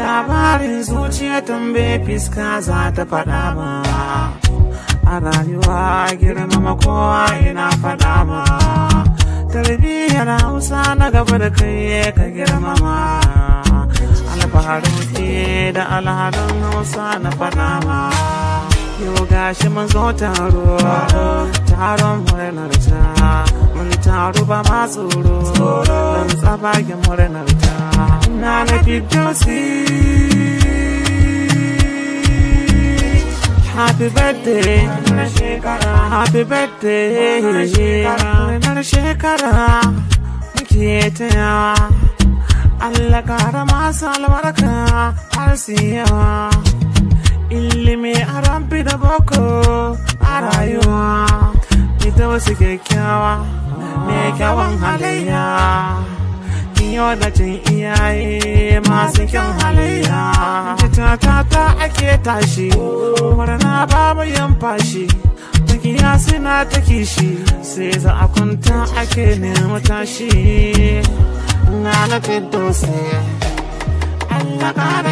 labarin zuciya tambaye fiska za ta faɗa ma. A rayuwa girmama kowa ina faɗa ma. Tarbiyyar Hausa na gaba da kai ka girmama. Alfaharin ke da alhalin Hausa na faɗa ma. Yau gashi mun zo taron murnar ta. Mun taru ba ma tsoro don tsabagen murnar ta. Na Firdausi, happy birthday, happy birthday, murnar shekara muke tayawa. Allah kara masu albarka har su yawa. Ilimi a ramfi da boko a rayuwa. Ita wasu kyakkyawa mai kyawun halayya. Yau da cin iyaye masu kyan halayya. Ta ake tashi, murna babu yin fashi. Makiya suna ta kishi, sai za a kwanta ake nemi tashi. Na Firdausi, Allah ƙara